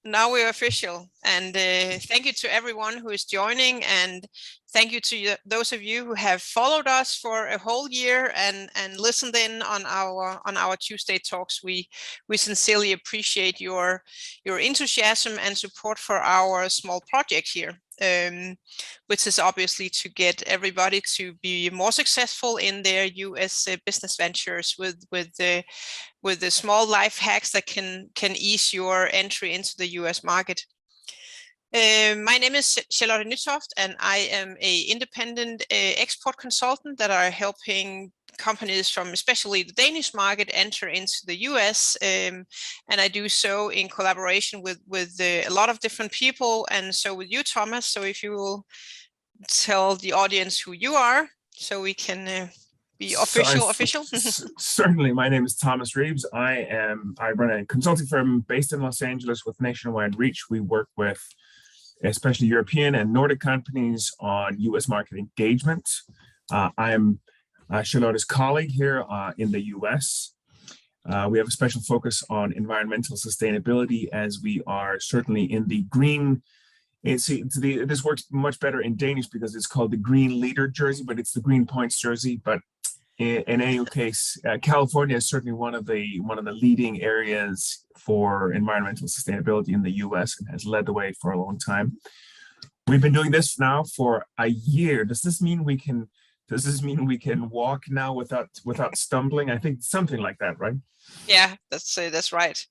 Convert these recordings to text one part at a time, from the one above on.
Now we're official, and thank you to everyone who is joining, and thank you to those of you who have followed us for a whole year and listened in on our Tuesday talks. We sincerely appreciate your enthusiasm and support for our small project here. Which is obviously to get everybody to be more successful in their US business ventures with the small life hacks that can ease your entry into the US market. My name is Charlotte Nytoft, and I am an independent export consultant that are helping companies from especially the Danish market enter into the US, and I do so in collaboration with a lot of different people, and so with you, Thomas. So if you will tell the audience who you are, so we can be official. Certainly. My name is Thomas Reeves. I run a consulting firm based in Los Angeles with nationwide reach. We work with especially European and Nordic companies on US market engagement. I'm Charlotte's colleague here in the US. We have a special focus on environmental sustainability, as we are certainly in the green. This works much better in Danish because it's called the Green Leader jersey, but it's the Green Points jersey. But in any case, California is certainly one of the leading areas for environmental sustainability in the US and has led the way for a long time. We've been doing this now for a year. Does this mean we can walk now without stumbling? I think something like that, right? Yeah, that's right.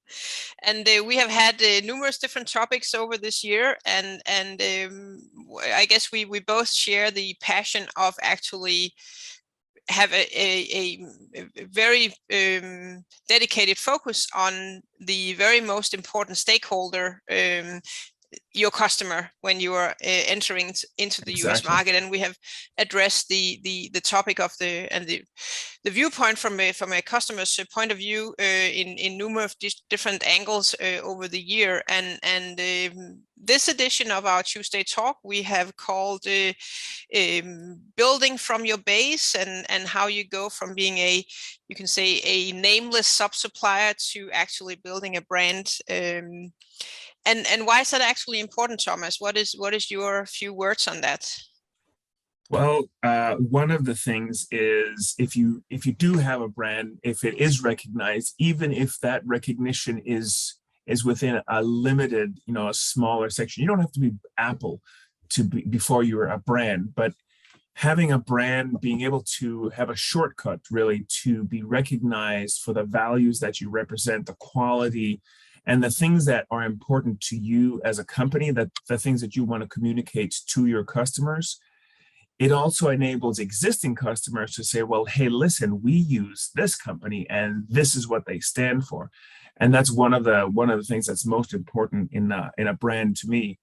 And we have had numerous different topics over this year, and I guess we both share the passion of actually have a very dedicated focus on the very most important stakeholder, your customer, when you are entering into the US market. And we have addressed the topic of the viewpoint from a customer's point of view in numerous different angles over the year. And this edition of our Tuesday talk we have called building from your base, and how you go from being you can say a nameless sub-supplier to actually building a brand. And why is that actually important, Thomas? What is your few words on that? Well, one of the things is if you do have a brand, if it is recognized, even if that recognition is within a limited, a smaller section, you don't have to be Apple before you're a brand, but having a brand, being able to have a shortcut really to be recognized for the values that you represent, the quality, and the things that are important to you as a company, that the things that you want to communicate to your customers. It also enables existing customers to say, well, hey, listen, we use this company and this is what they stand for. And that's one of the things that's most important in a brand to me.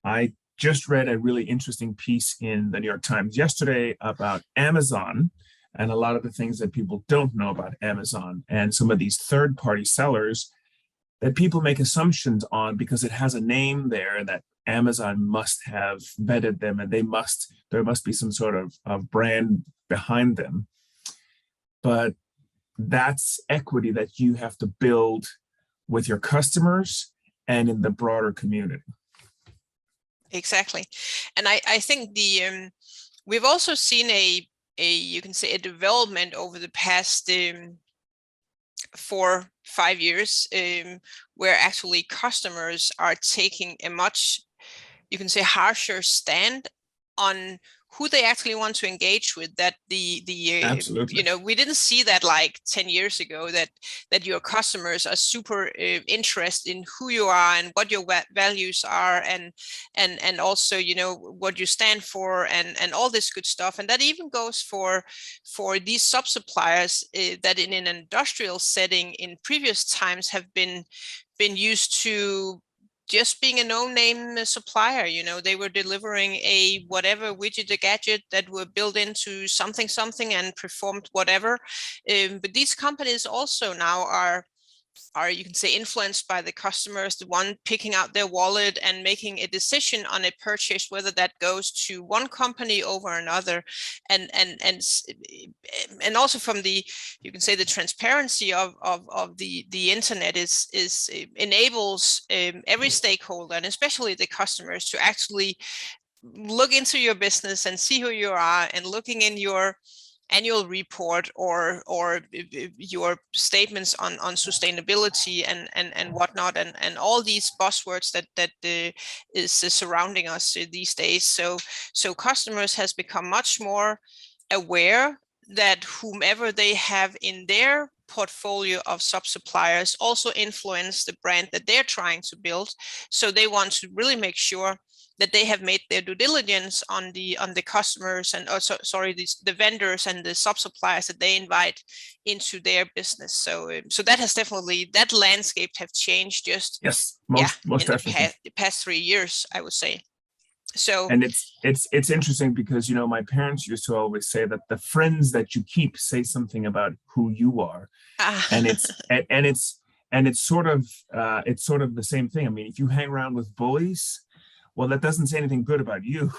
I just read a really interesting piece in the New York Times yesterday about Amazon and a lot of the things that people don't know about Amazon and some of these third-party sellers that people make assumptions on because it has a name there that Amazon must have vetted them, and there must be some sort of brand behind them. But that's equity that you have to build with your customers and in the broader community. Exactly. And I think we've also seen a you can say a development over the past 4-5 years, where actually customers are taking a much, you can say, harsher stand on who they actually want to engage with. That Absolutely. We didn't see that like 10 years ago, that your customers are super interested in who you are and what your values are, and also what you stand for, and all this good stuff. And that even goes for these sub-suppliers that in an industrial setting in previous times have been used to just being a no-name supplier. They were delivering a whatever widget, a gadget that were built into something and performed whatever. But these companies also now are you can say, influenced by the customers, the one picking out their wallet and making a decision on a purchase, whether that goes to one company over another, and also from the, you can say, the transparency of the internet is enables every stakeholder, and especially the customers, to actually look into your business and see who you are, and looking in your annual report or your statements on sustainability and whatnot, and all these buzzwords that is surrounding us these days. So customers has become much more aware that whomever they have in their portfolio of sub-suppliers also influence the brand that they're trying to build. So they want to really make sure that they have made their due diligence on the customers, and also, sorry, the vendors and the sub-suppliers that they invite into their business. So that has definitely, that landscape have changed just Yes, most definitely. the past 3 years, I would say. So, and it's interesting because, you know, my parents used to always say that the friends that you keep say something about who you are, and it's sort of the same thing. I mean, if you hang around with bullies, well, that doesn't say anything good about you,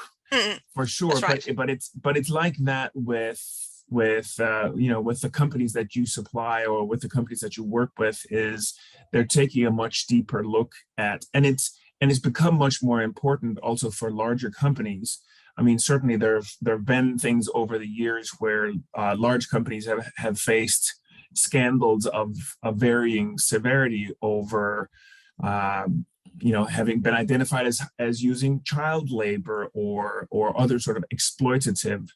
for sure. Right. But it's like that with you know, with the companies that you supply or with the companies that you work with, is they're taking a much deeper look at, and it's become much more important also for larger companies. I mean, certainly there have been things over the years where large companies have faced scandals of varying severity over you know, having been identified as using child labor or other sort of exploitative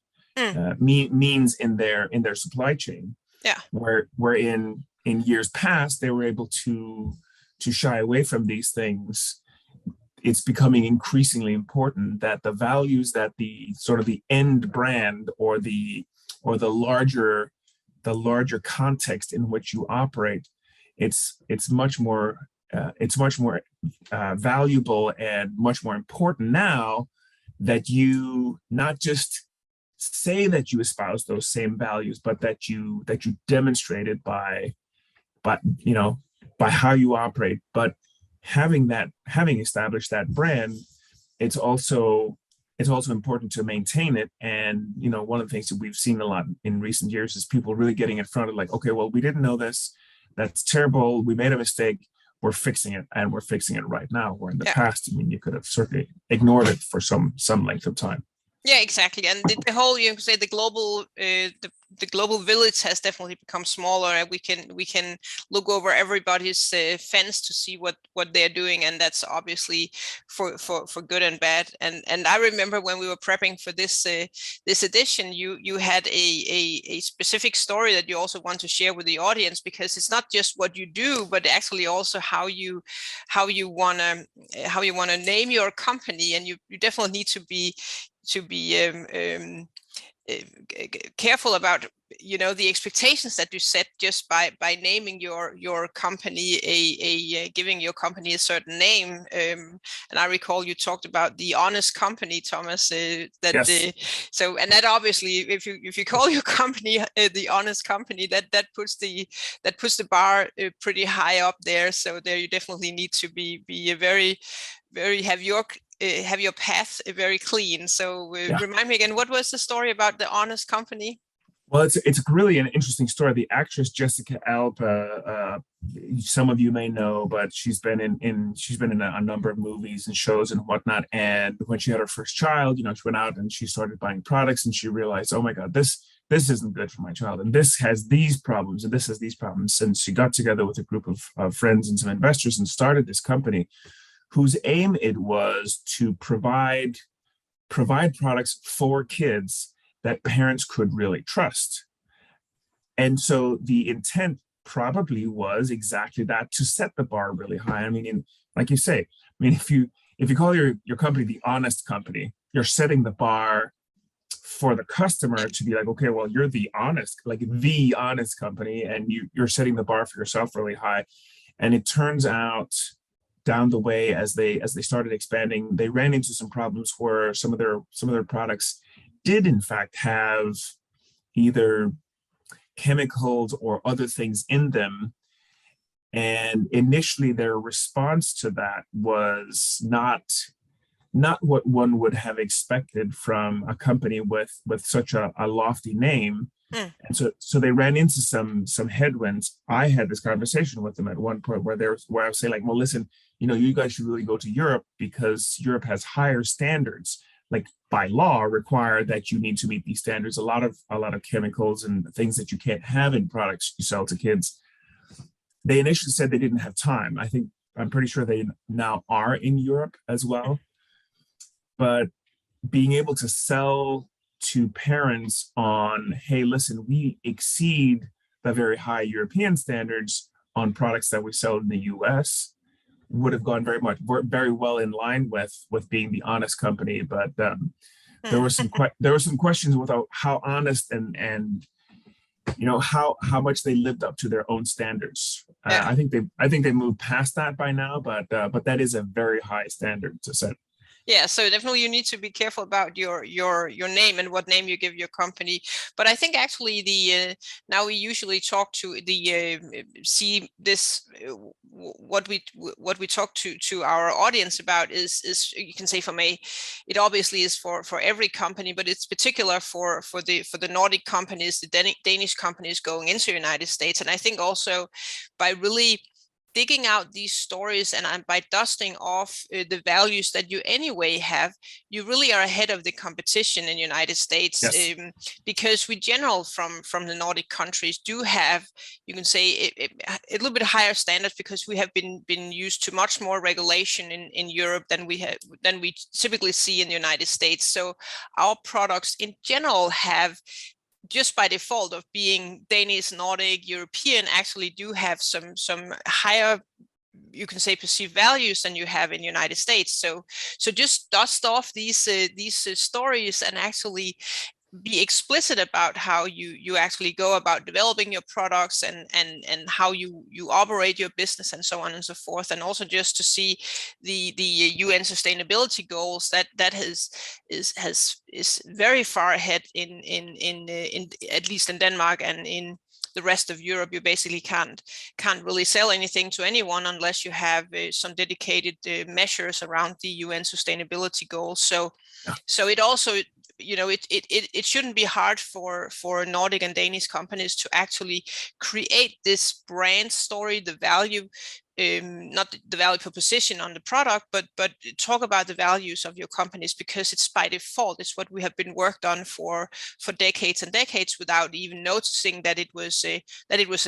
means in their supply chain. Yeah. Where in years past they were able to shy away from these things. It's becoming increasingly important that the values that the sort of the end brand or the larger context in which you operate, it's much more valuable and much more important now that you not just say that you espouse those same values, but that you demonstrate it by you know, by how you operate. But having established that brand, it's also important to maintain it. And, you know, one of the things that we've seen a lot in recent years is people really getting in front of, like, okay, well, we didn't know this, that's terrible, we made a mistake, we're fixing it, and we're fixing it right now. Where in the past, I mean, you could have certainly ignored it for some length of time. Yeah, exactly. And the whole, you can say, the global village has definitely become smaller, and we can look over everybody's fence to see what they're doing, and that's obviously for good and bad. And I remember when we were prepping for this edition, you had a specific story that you also want to share with the audience, because it's not just what you do, but actually also how you want to name your company, and you definitely need to be careful about, you know, the expectations that you set just by naming your company giving your company a certain name. And I recall you talked about the honest company, Thomas. Yes. So, and that obviously, if you call your company the honest company, that puts the bar pretty high up there. So there you definitely need to be a very have your path very clean. So remind me again, what was the story about the honest company? Well, it's really an interesting story. The actress Jessica Alba, some of you may know, but she's been in a number of movies and shows and whatnot. And when she had her first child, you know, she went out and she started buying products, and she realized, oh my God, this isn't good for my child, and this has these problems, and this has these problems. And she got together with a group of friends and some investors and started this company, whose aim it was to provide products for kids that parents could really trust. And so the intent probably was exactly that, to set the bar really high. I mean, like you say, I mean, if you call your company the honest company, you're setting the bar for the customer to be like, okay, well, you're the honest company, and you're setting the bar for yourself really high. And it turns out, down the way, as they started expanding, they ran into some problems where some of their products did in fact have either chemicals or other things in them And initially their response to that was not what one would have expected from a company with such a lofty name. Mm. And so they ran into some headwinds. I had this conversation with them at one point where I was saying, like, well, listen, you guys should really go to Europe because Europe has higher standards, like by law require that you need to meet these standards. A lot of chemicals and things that you can't have in products you sell to kids. They initially said they didn't have time. I'm pretty sure they now are in Europe as well. But being able to sell to parents on, hey, listen, we exceed the very high European standards on products that we sell in the US would have gone very well in line with being the honest company. But there were some questions about how honest and how much they lived up to their own standards. Yeah. I think they moved past that by now, but that is a very high standard to set. Yeah, so definitely you need to be careful about your name and what name you give your company. But I think actually now we usually talk to see this what we talk to our audience about is you can say it obviously is for every company, but it's particular for the Nordic companies, the Danish companies going into the United States. And I think also by really digging out these stories and by dusting off the values that you anyway have, you really are ahead of the competition in the United States. Yes. Because we general from the Nordic countries do have, you can say, a little bit higher standards because we have been used to much more regulation in Europe than we typically see in the United States. So our products in general have, just by default of being Danish, Nordic, European, actually do have some higher, you can say, perceived values than you have in the United States. So just dust off these stories and actually be explicit about how you actually go about developing your products and how you operate your business and so on and so forth. And also just to see the UN sustainability goals that is very far ahead in at least in Denmark, and in the rest of Europe, you basically can't really sell anything to anyone unless you have some dedicated measures around the UN sustainability goals. So it also, it shouldn't be hard for Nordic and Danish companies to actually create this brand story, the value, not the value proposition on the product, but talk about the values of your companies, because it's by default. It's what we have been worked on for decades and decades without even noticing that it was a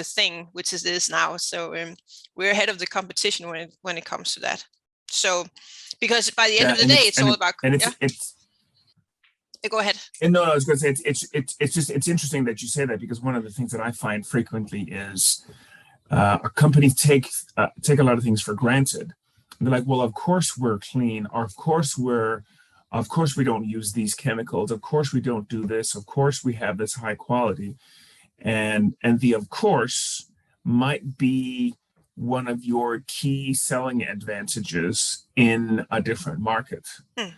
thing, which it is now. So we're ahead of the competition when it comes to that. So because by the end of the day, it's all about. Go ahead. And no, I was going to say it's interesting that you say that, because one of the things that I find frequently is companies take a lot of things for granted. They're like, well, of course we're clean, or of course we don't use these chemicals, of course we don't do this, of course we have this high quality, and the of course might be one of your key selling advantages in a different market.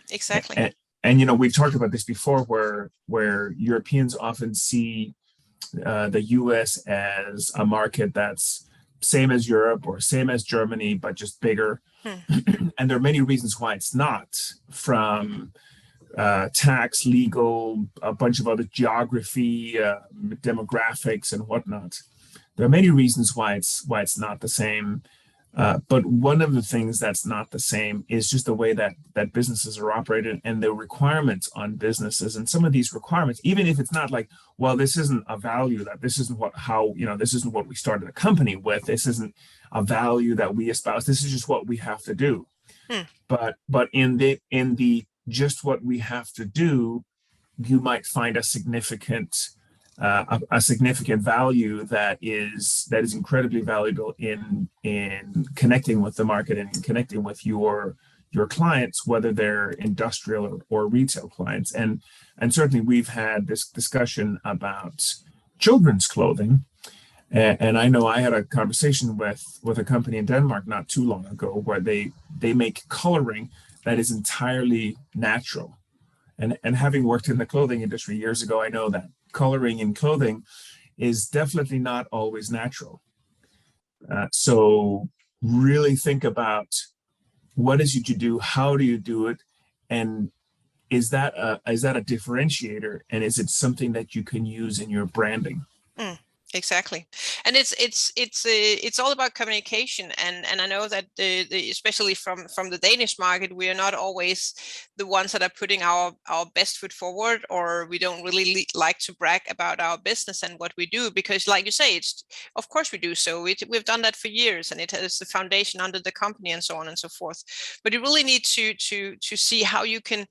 Exactly. And we've talked about this before, where Europeans often see the US as a market that's same as Europe or same as Germany, but just bigger. And there are many reasons why it's not, from tax, legal, a bunch of other geography, demographics, and whatnot. There are many reasons why it's not the same. But one of the things that's not the same is just the way that businesses are operated and the requirements on businesses. And some of these requirements, even if it's not like, well, this isn't a value, that this isn't this isn't what we started a company with, this isn't a value that we espouse, this is just what we have to do. But in the just what we have to do, you might find a significant value that is incredibly valuable in connecting with the market and connecting with your clients, whether they're industrial or retail clients. And certainly we've had this discussion about children's clothing. And I know I had a conversation with a company in Denmark not too long ago where they make coloring that is entirely natural. And having worked in the clothing industry years ago, I know that coloring in clothing is definitely not always natural. So really think about what is it you do, how do you do it, and is that a differentiator, and is it something that you can use in your branding? Exactly, and it's all about communication, and I know that especially from the Danish market, we are not always the ones that are putting our best foot forward, or we don't really like to brag about our business and what we do, because like you say, it's of course we do so. We've done that for years, and it has the foundation under the company and so on and so forth. But you really need to see how you can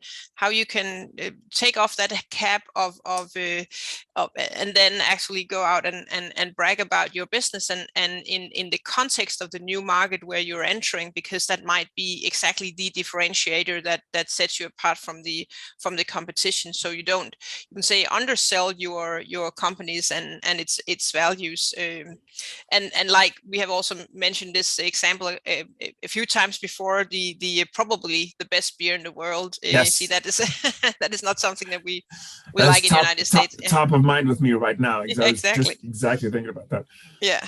take off that cap of and then actually go out and brag about your business, and in the context of the new market where you're entering, because that might be exactly the differentiator that sets you apart from the competition. So you can say undersell your companies and its values. And like we have also mentioned this example a few times before, the probably the best beer in the world. Yes. See, that is that is not something that we That's like in the United States. Top of mind with me right now. Exactly. Just exactly thinking about that. Yeah,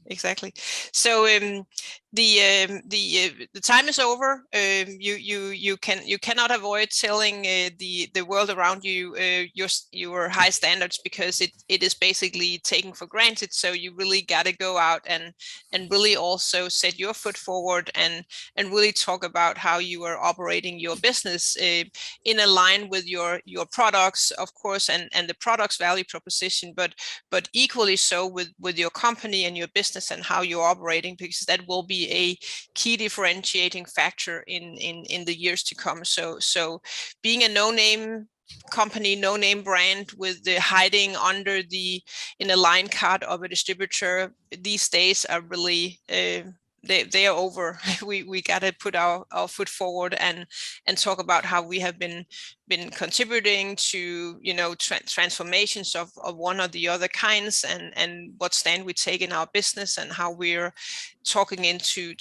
exactly. So the time is over. You cannot avoid telling the world around you your high standards, because it is basically taken for granted. So you really got to go out and really also set your foot forward and really talk about how you are operating your business in a line with your products, of course, and the product's value proposition, but equally so with your company and your business and how you're operating, because that will be a key differentiating factor in the years to come. So being a no-name company, no-name brand with the hiding under in a line card of a distributor these days are really they are over. We got to put our foot forward and talk about how we have been contributing to transformations of one or the other kinds, and what stand we take in our business, and how we're talking into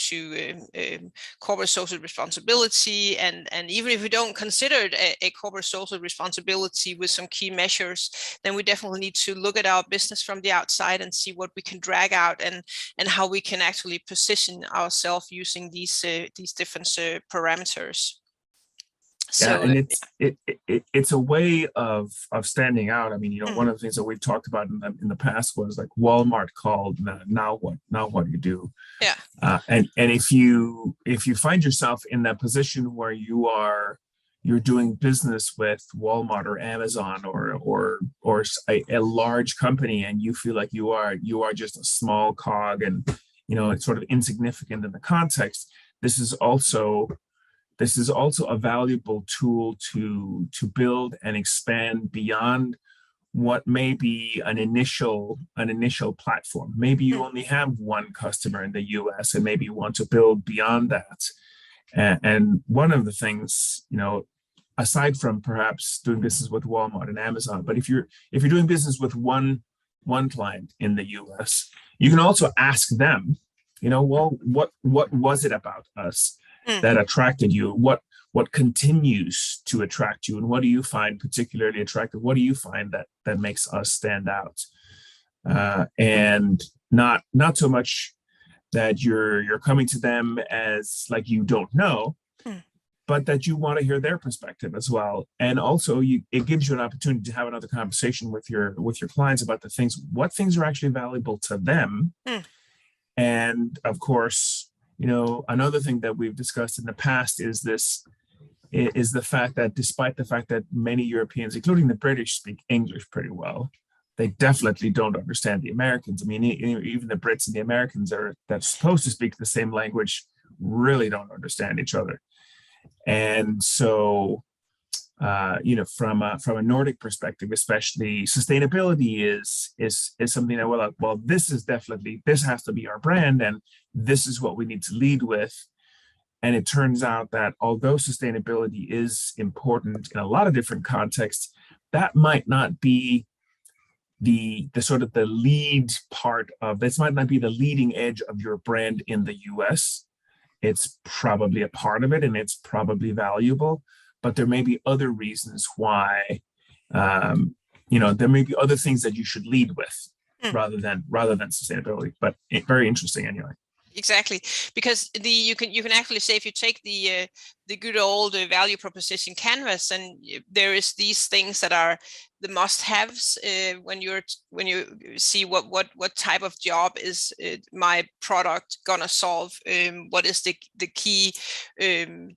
corporate social responsibility, and even if we don't consider it a corporate social responsibility with some key measures, then we definitely need to look at our business from the outside and see what we can drag out, and how we can actually position ourselves using these different parameters. So, yeah, and it's a way of standing out. I mean, one of the things that we've talked about in the past was like Walmart called now what do you do? Yeah. And if you find yourself in that position where you're doing business with Walmart or Amazon or a large company, and you feel like you are just a small cog, and it's sort of insignificant in the context, this is also a valuable tool to build and expand beyond what may be an initial platform. Maybe you only have one customer in the US, and maybe you want to build beyond that. And one of the things, aside from perhaps doing business with Walmart and Amazon, but if you're doing business with one client in the US, you can also ask them, well, what was it about us that attracted you? What continues to attract you, and what do you find particularly attractive? What do you find that makes us stand out? And not so much that you're coming to them as like you don't know, but that you want to hear their perspective as well. And also it gives you an opportunity to have another conversation with your clients about what things are actually valuable to them. And of course, another thing that we've discussed in the past is the fact that despite the fact that many Europeans, including the British, speak English pretty well, they definitely don't understand the Americans. I mean, even the Brits and the Americans that's supposed to speak the same language really don't understand each other. And so, from a Nordic perspective, especially, sustainability is something that this has to be our brand, and this is what we need to lead with. And it turns out that although sustainability is important in a lot of different contexts, that might not be the sort of the lead part of this, might not be the leading edge of your brand in the US. It's probably a part of it, and it's probably valuable, but there may be other reasons why, there may be other things that you should lead with. Mm. rather than sustainability. But very interesting anyway. Exactly, because you can actually say, if you take the good old value proposition canvas, and there is these things that are the must-haves when you see what type of job is my product gonna solve, what is the key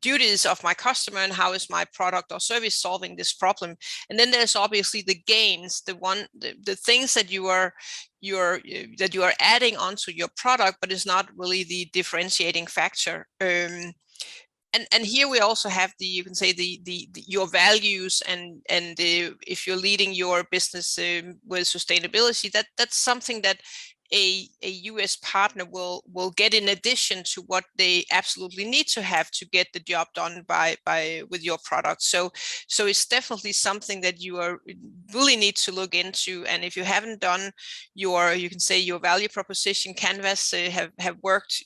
duties of my customer, and how is my product or service solving this problem. And then there's obviously the gains, the things that you are adding onto your product, but it's not really the differentiating factor. And here we also have you can say your values, and if you're leading your business with sustainability, that's something that a US partner will get in addition to what they absolutely need to have to get the job done with your product. So it's definitely something that you really need to look into. And if you haven't done you can say your value proposition canvas, have worked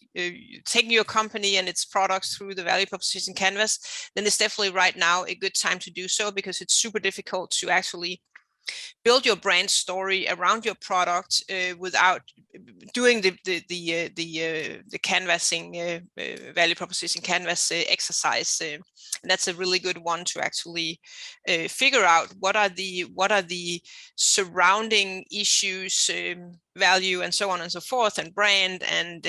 taking your company and its products through the value proposition canvas, then it's definitely right now a good time to do so, because it's super difficult to actually build your brand story around your product without doing the canvassing value proposition canvas exercise. And that's a really good one to actually figure out what are the surrounding issues, value, and so on and so forth, and brand, and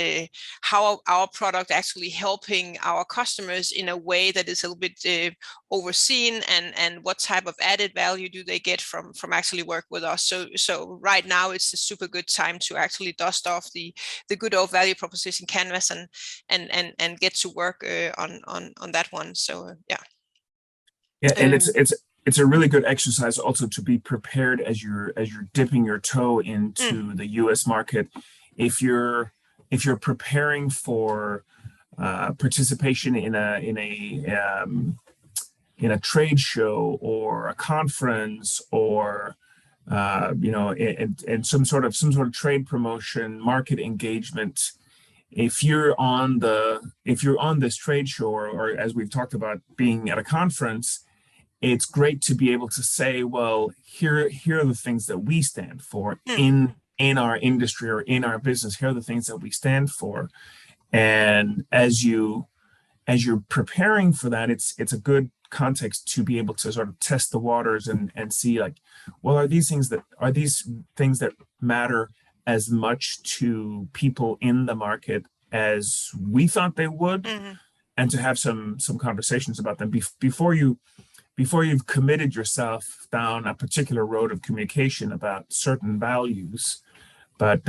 how our product actually helping our customers in a way that is a little bit overseen, and what type of added value do they get from actually work with us. So right now it's a super good time to actually dust off the good old value proposition canvas and get to work on that one. So yeah, and it's a really good exercise also to be prepared as you're dipping your toe into the US market. If you're preparing for participation in a trade show or a conference, or and some sort of trade promotion, market engagement, if you're on this trade show, or as we've talked about, being at a conference, it's great to be able to say, well, here are the things that we stand for in our industry or in our business. Here are the things that we stand for. And as you're preparing for that, it's a good context to be able to sort of test the waters and see, like, well, are these things that matter as much to people in the market as we thought they would, and to have some conversations about them before you've committed yourself down a particular road of communication about certain values. But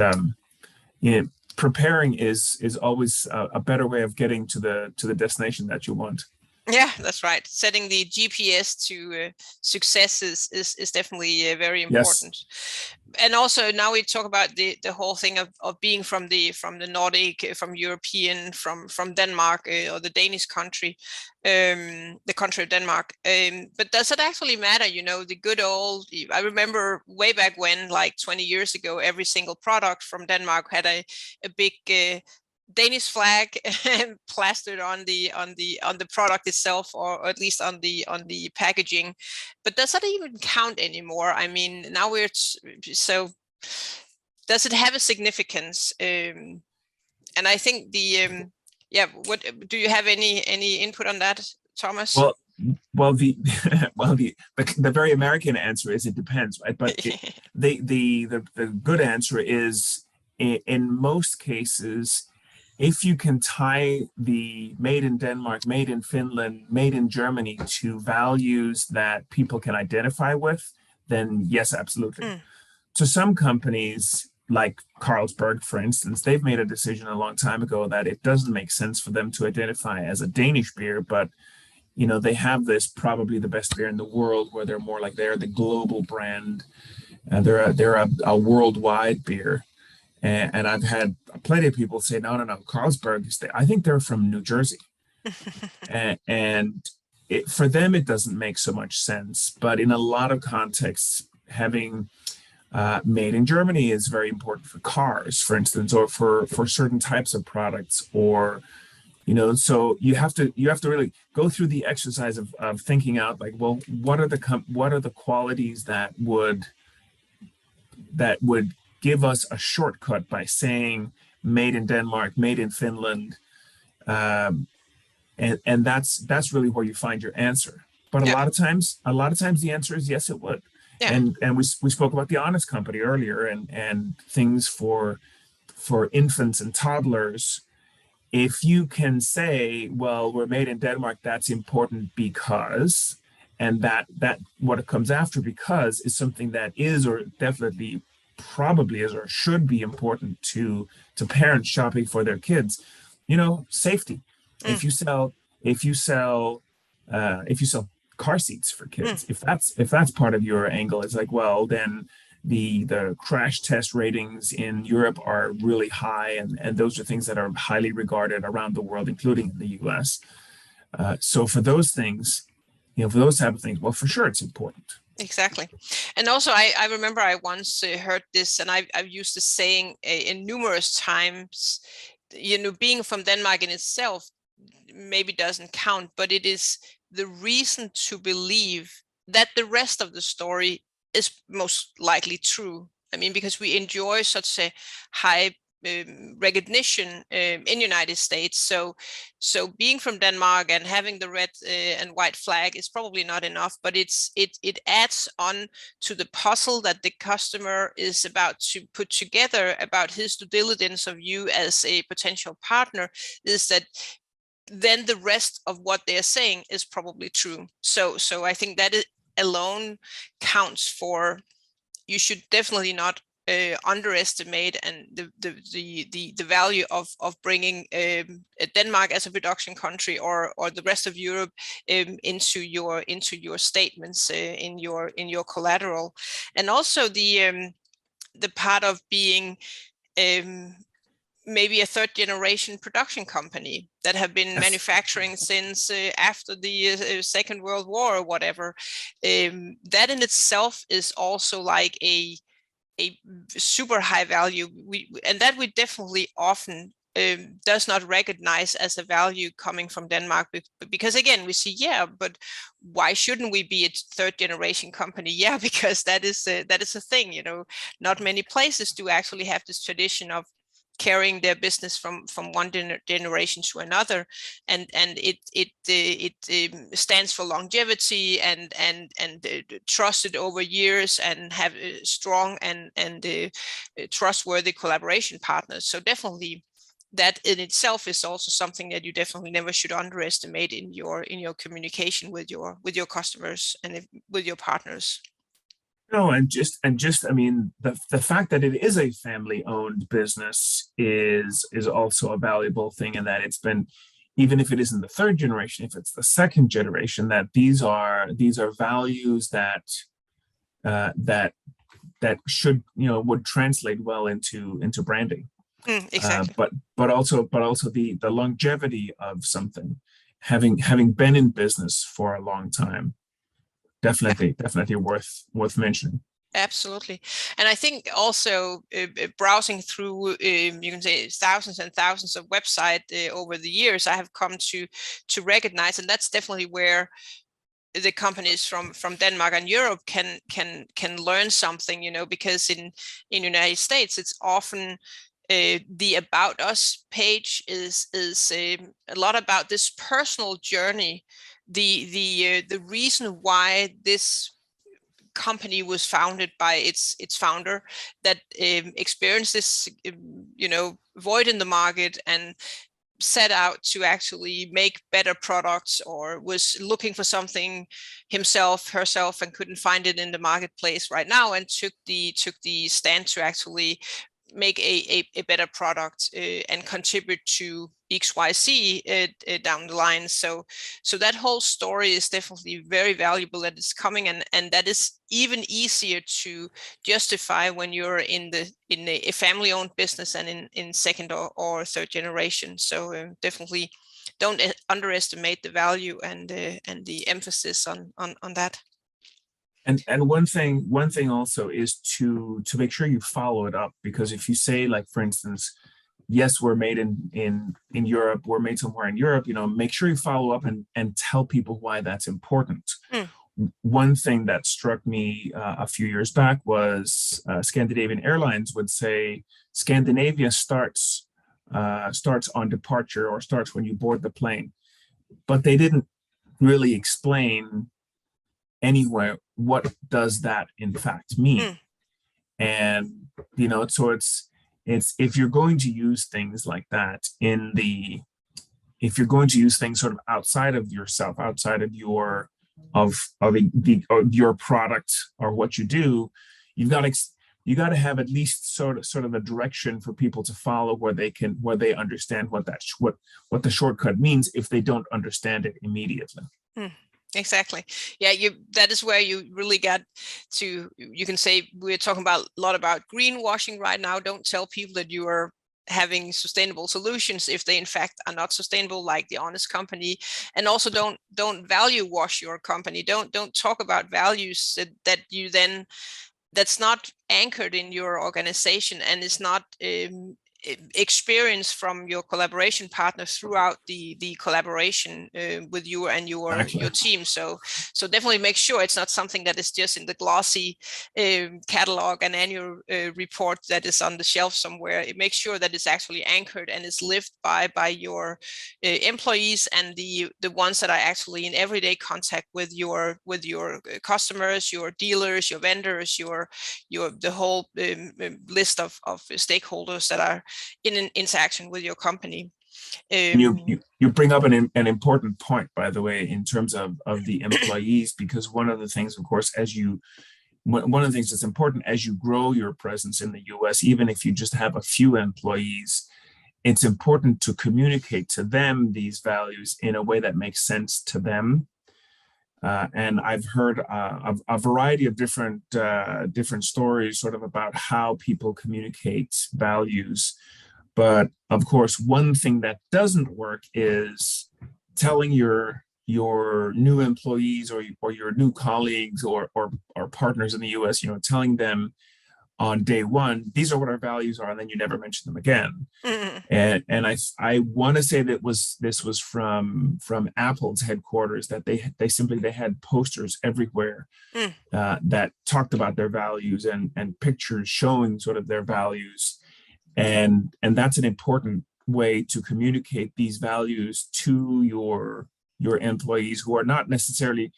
preparing is always a better way of getting to the destination that you want. Yeah, that's right. Setting the GPS to success is definitely very important. Yes. And also now we talk about the whole thing of being from the Nordic, from European, from Denmark, or the Danish country, the country of Denmark. But does it actually matter? The good old, I remember way back when, like 20 years ago, every single product from Denmark had a big Danish flag plastered on the product itself, or at least on the packaging. But does that even count anymore? I mean, now so does it have a significance? And I think what do you have any input on that, Thomas? Well, the very American answer is it depends, right? But the good answer is, in most cases, if you can tie the made in Denmark, made in Finland, made in Germany to values that people can identify with, then yes, absolutely. So some companies, like Carlsberg, for instance, they've made a decision a long time ago that it doesn't make sense for them to identify as a Danish beer, but they have this, probably the best beer in the world, where they're more like they're the global brand. They're a worldwide beer. And I've had plenty of people say, no, Carlsberg, I think they're from New Jersey. and for them, it doesn't make so much sense. But in a lot of contexts, having made in Germany is very important for cars, for instance, or for certain types of products, or, so you have to really go through the exercise of thinking out, like, well, what are the qualities that would give us a shortcut by saying made in Denmark, made in Finland, and that's really where you find your answer. But Yeah. a lot of times the answer is yes, it would. Yeah. And we spoke about the Honest Company earlier, and things for infants and toddlers. If you can say, well, we're made in Denmark, that's important because, and that what it comes after because is something that is, or definitely probably is, or should be important to parents shopping for their kids. Safety. If you sell car seats for kids, if that's part of your angle, it's like, well, then the crash test ratings in Europe are really high, and those are things that are highly regarded around the world, including in the US. So for those things, for those type of things, well, for sure it's important. Exactly. And also, I remember I once heard this, and I've used the saying in numerous times, being from Denmark in itself maybe doesn't count, but it is the reason to believe that the rest of the story is most likely true. I mean, because we enjoy such a high recognition in the United States. So being from Denmark and having the red and white flag is probably not enough, but it adds on to the puzzle that the customer is about to put together about his due diligence of you as a potential partner, is that then the rest of what they're saying is probably true. So I think that it alone counts for. You should definitely not underestimate and the value of bringing Denmark as a production country or the rest of Europe into your statements in your collateral, and also the part of being maybe a third generation production company that have been Yes. manufacturing since after the Second World War or whatever. That in itself is also like a super high value. And that we definitely often does not recognize as a value coming from Denmark, because again we see, but why shouldn't we be a third generation company? Because that is a thing. Not many places do actually have this tradition of carrying their business from one generation to another, and it stands for longevity and trusted over years, and have strong and trustworthy collaboration partners. So definitely that in itself is also something that you definitely never should underestimate in your communication with your customers and with your partners. No, and just I mean, the fact that it is a family-owned business is also a valuable thing, in that it's been, even if it isn't the third generation, if it's the second generation, that these are values that should, would translate well into branding. Exactly. But also the longevity of something, having been in business for a long time. Definitely worth mentioning. Absolutely. And I think also browsing through, you can say, thousands and thousands of websites over the years, I have come to recognize, and that's definitely where the companies from Denmark and Europe can learn something, because in United States, it's often the About Us page is a lot about this personal journey, the reason why this company was founded by its founder, that experienced this void in the market and set out to actually make better products, or was looking for something herself and couldn't find it in the marketplace right now, and took the stand to actually make a better product and contribute to XYZ down the line. So that whole story is definitely very valuable, that it's coming, and that is even easier to justify when you're in a family-owned business and in second or third generation. So definitely don't underestimate the value and the emphasis on that. And one thing also is to make sure you follow it up, because if you say, like, for instance, yes, we're made in Europe, we're made somewhere in Europe, make sure you follow up and tell people why that's important. one thing that struck me a few years back was Scandinavian Airlines would say Scandinavia starts on departure or starts when you board the plane, but they didn't really explain anywhere what does that in fact mean. And so it's if you're going to use things like that if you're going to use things sort of outside of yourself, outside of your product or what you do, you got to have at least sort of a direction for people to follow where they understand what the shortcut means if they don't understand it immediately. Exactly. Yeah, that is where you really got to, you can say, we're talking about a lot about greenwashing right now. Don't tell people that you are having sustainable solutions if they in fact are not sustainable, like The Honest Company. And also don't value wash your company. Don't talk about values that you then, that's not anchored in your organization and is not experience from your collaboration partner throughout the collaboration with you and your team. So definitely make sure it's not something that is just in the glossy catalog and annual report that is on the shelf somewhere. It makes sure that it's actually anchored and is lived by your employees and the ones that are actually in everyday contact with your customers, your dealers, your vendors, the whole list of stakeholders that are in an interaction with your company. You bring up an important point, by the way, in terms of the employees, because one of the things, of course, one of the things that's important as you grow your presence in the US, even if you just have a few employees, it's important to communicate to them these values in a way that makes sense to them. And I've heard a variety of different stories sort of about how people communicate values. But of course, one thing that doesn't work is telling your new employees or your new colleagues or partners in the US, telling them on day one, these are what our values are, and then you never mention them again. And I want to say that this was from Apple's headquarters, that they had posters everywhere that talked about their values and pictures showing sort of their values. And that's an important way to communicate these values to your employees who are not necessarily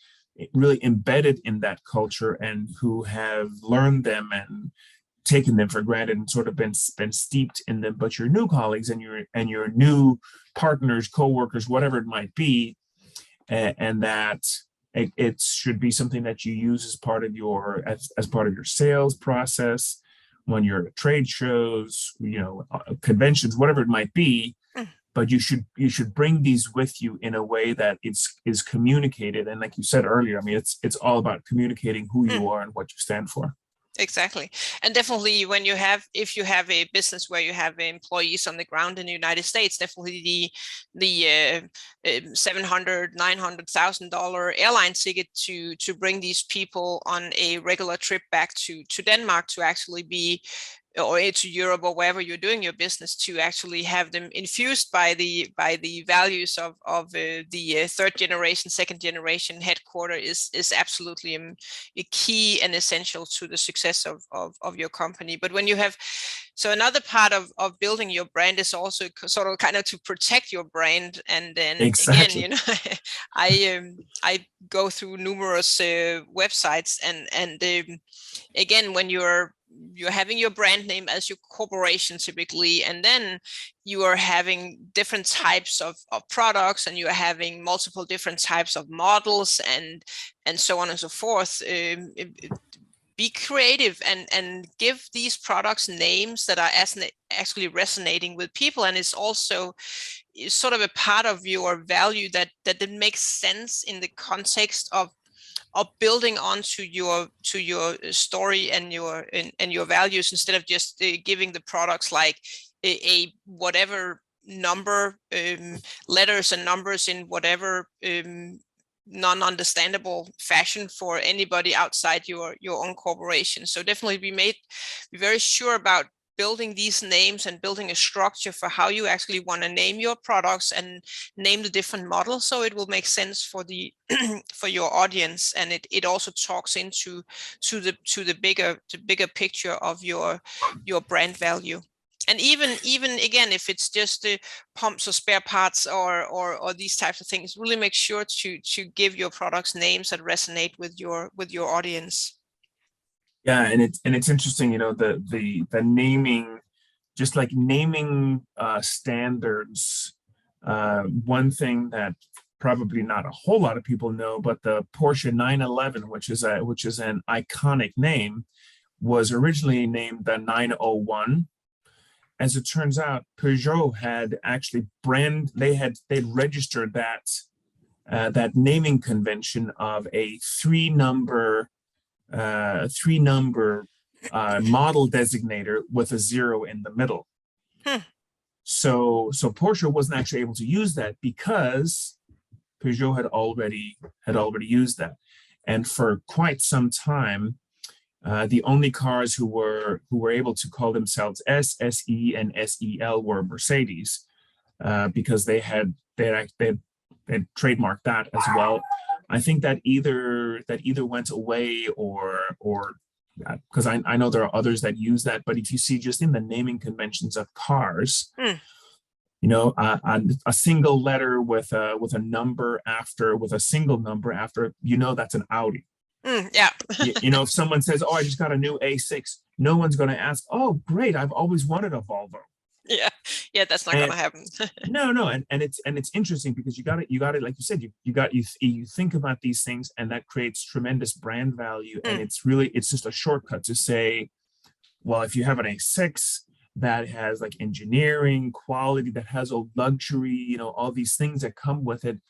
really embedded in that culture and who have learned them and taken them for granted and sort of been steeped in them. But your new colleagues and your new partners, co-workers, whatever it might be, and that it should be something that you use as part of your sales process, when you're at trade shows, conventions, whatever it might be. But you should bring these with you in a way that is communicated. And like you said earlier, I mean, it's all about communicating who you are and what you stand for. Exactly. And definitely if you have a business where you have employees on the ground in the United States, definitely the $700,000, $900,000 airline ticket to bring these people on a regular trip back to Denmark to actually be, or to Europe or wherever you're doing your business, to actually have them infused by the values of the third generation, second generation headquarter is absolutely a key and essential to the success of your company. But when you have, so another part of building your brand is also sort of kind of to protect your brand. And then exactly. Again, I go through numerous websites and again, when you're having your brand name as your corporation typically, and then you are having different types of products, and you are having multiple different types of models and so on and so forth. Be creative and give these products names that are actually resonating with people, and it's also sort of a part of your value that makes sense in the context of building onto your story and your values, instead of just giving the products like a whatever number, letters and numbers in whatever non-understandable fashion for anybody outside your own corporation. So definitely be very sure about building these names and building a structure for how you actually want to name your products and name the different models, so it will make sense for the for your audience, and it also talks into the bigger picture of your brand value. And even again, if it's just the pumps or spare parts or these types of things, really make sure to give your products names that resonate with your audience. Yeah, and it's interesting, the naming, just like naming standards. One thing that probably not a whole lot of people know, but the Porsche 911, which is an iconic name, was originally named the 901. As it turns out, Peugeot had actually they'd registered that naming convention of a three-number model designator with a 0 in the middle. So Porsche wasn't actually able to use that because Peugeot had already used that, and for quite some time, the only cars who were able to call themselves S, SE, and SEL were Mercedes, because they had trademarked that as well. I think that either went away or because I know there are others that use that, but if you see just in the naming conventions of cars, a single letter with a number after, with a single number after, that's an Audi. Yeah. If someone says, "Oh, I just got a new A6," no one's going to ask, "Oh, great, I've always wanted a Volvo." Yeah, that's not going to happen. No, and it's interesting because you got it, like you said, you think about these things, and that creates tremendous brand value, and it's just a shortcut to say, well, if you have an A6 that has like engineering quality, that has a luxury, all these things that come with it,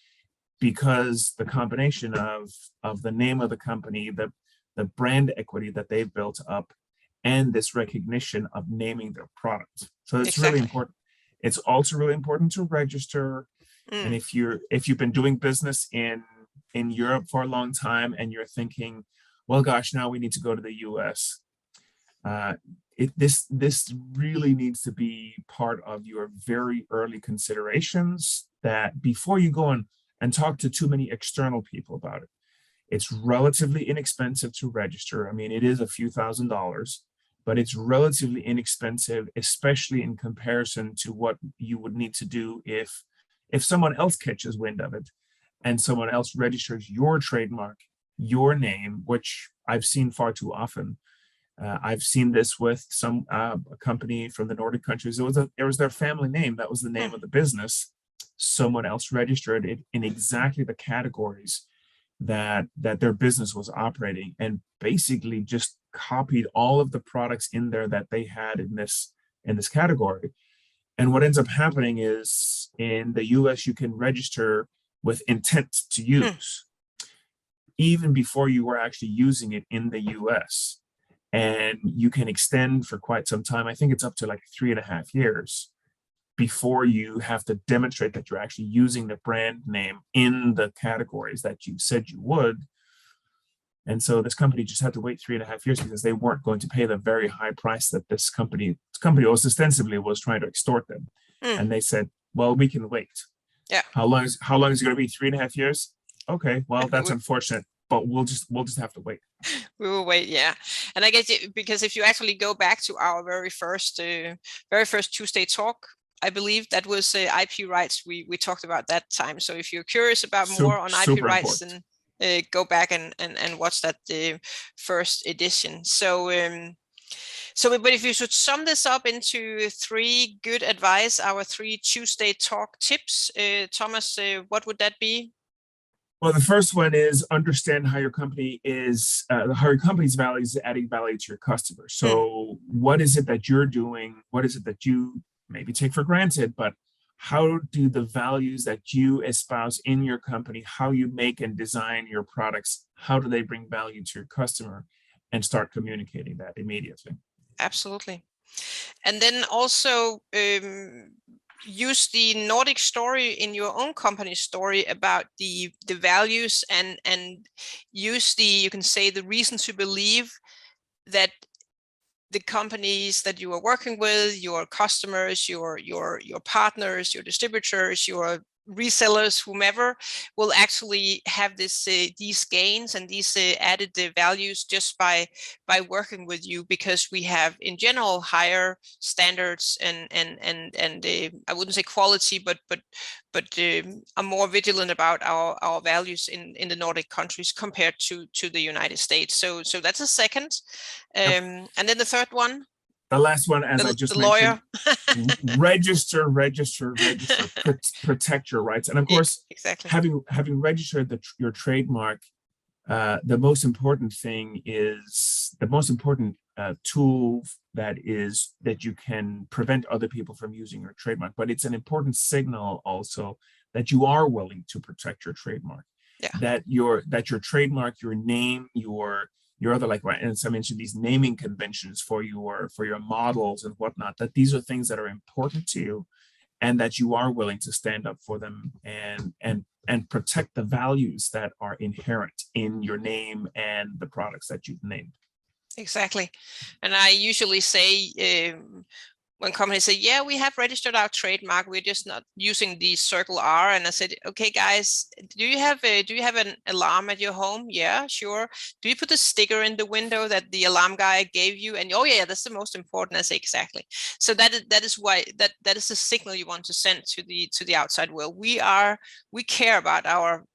because the combination of the name of the company, the brand equity that they've built up, and this recognition of naming their product. So it's really important. It's also really important to register. And if you've been doing business in Europe for a long time and you're thinking, well, gosh, now we need to go to the US, this really needs to be part of your very early considerations, that before you go on and talk to too many external people about it. It's relatively inexpensive to register. I mean, it is a few $1,000s, but it's relatively inexpensive, especially in comparison to what you would need to do if someone else catches wind of it and someone else registers your trademark, your name, which I've seen far too often. I've seen this with some a company from the Nordic countries. It was their family name. That was the name of the business. Someone else registered it in exactly the categories that their business was operating, and basically just copied all of the products in there that they had in this category. And what ends up happening is, in the US, you can register with intent to use even before you were actually using it in the US. And you can extend for quite some time. I think it's up to like 3.5 years before you have to demonstrate that you're actually using the brand name in the categories that you said you would. And so this company just had to wait 3.5 years because they weren't going to pay the very high price that this company ostensibly was trying to extort them. And they said, well, we can wait. Yeah. How long is it going to be? 3.5 years? Okay, well, that's unfortunate, but we'll just have to wait. We will wait, yeah. And I guess because if you actually go back to our very first Tuesday talk, I believe that was IP rights we talked about that time. So if you're curious about more on IP rights, then go back and watch that first edition. So but if you should sum this up into 3 good advice, our 3 Tuesday talk tips, Thomas, what would that be? Well, the first one is understand how your company is, how your company's value is adding value to your customers. So what is it that you're doing? What is it that you maybe take for granted, but how do the values that you espouse in your company, how you make and design your products, how do they bring value to your customer? And start communicating that immediately. Absolutely. And then also use the Nordic story in your own company story about the values, and use you can say the reason to believe that the companies that you are working with, your customers, your partners, your distributors, your resellers, whomever, will actually have these gains and these added values just by working with you, because we have in general higher standards and I wouldn't say quality, but are more vigilant about our values in the Nordic countries compared to the United States. So that's a second. And then the third one, the last one, as I just mentioned, register, protect your rights. And of course, exactly, having registered your trademark, the most important thing is the most important tool that you can prevent other people from using your trademark. But it's an important signal also that you are willing to protect your trademark. Yeah. That your trademark, your name, your other, like, as I mentioned, these naming conventions for your models and whatnot, that these are things that are important to you, and that you are willing to stand up for them and protect the values that are inherent in your name and the products that you've named. Exactly. And I usually say, when companies say, yeah, we have registered our trademark, we're just not using the circle R. And I said, okay, guys, do you have an alarm at your home? Yeah, sure. Do you put a sticker in the window that the alarm guy gave you? And oh yeah, that's the most important. I say, exactly. So that is why that is the signal you want to send to the outside world. We care about our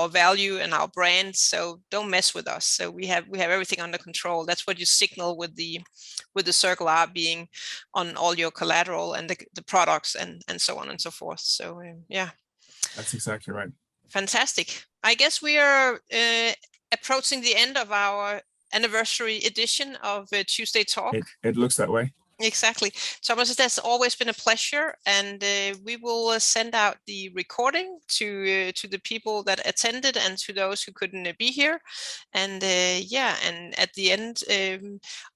value and our brand, so don't mess with us. So we have everything under control. That's what you signal with the circle R being on all your collateral and the products and so on and so forth. So yeah, that's exactly right. Fantastic. I guess we are approaching the end of our anniversary edition of Tuesday Talk. It looks that way. Exactly. Thomas, it has always been a pleasure, and we will send out the recording to the people that attended and to those who couldn't be here. And and at the end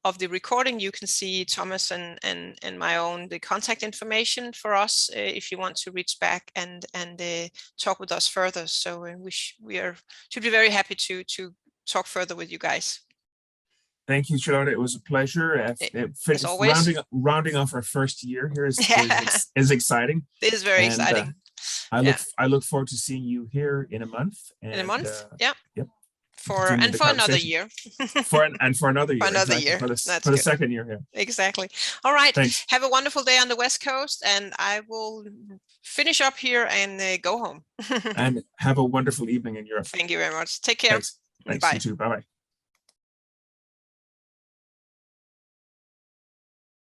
of the recording, you can see Thomas and my own the contact information for us if you want to reach back and talk with us further. So we should be very happy to talk further with you guys. Thank you, Charlotte. It was a pleasure. As always. Rounding off our first year here is exciting. It is very exciting. I look forward to seeing you here in a month. In a month, yeah. Yep. For another year. for another year. For another exactly. year. For the second year here. Exactly. All right. Thanks. Have a wonderful day on the West Coast, and I will finish up here and go home. And have a wonderful evening in Europe. Thank you very much. Take care. Thanks. Bye. You too. Bye-bye.